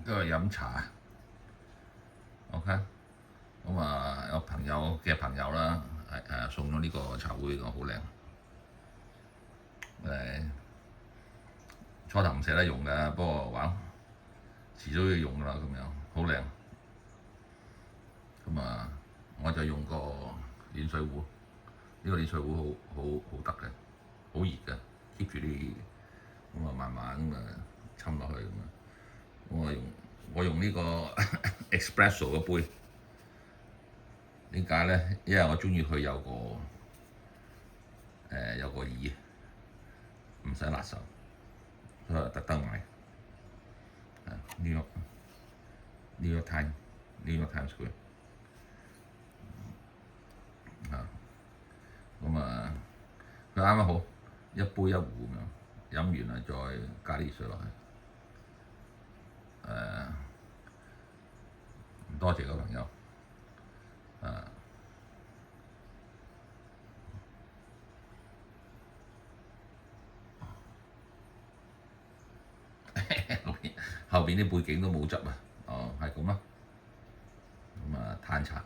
都係飲茶。OK，咁啊有朋友嘅朋友啦，送咗呢個茶壺，好靚。初頭唔捨得用嘅，不過玩遲早要用㗎啦，咁樣好靚。咁啊，我就用個暖水壺，呢個暖水壺好得嘅，好熱嘅，keep 住啲，咁啊慢慢咁啊浸落去咁啊。我用呢個 espresso 嘅杯，點解咧？因為我中意佢有個耳，唔使辣手，所以特登買。New York Times Square 咁啊，佢啱啱好一杯一壺咁樣，飲完啊再加啲水落去。多謝個朋友。後邊啲背景都冇執啊。哦，係咁啦。咁啊，嘆茶。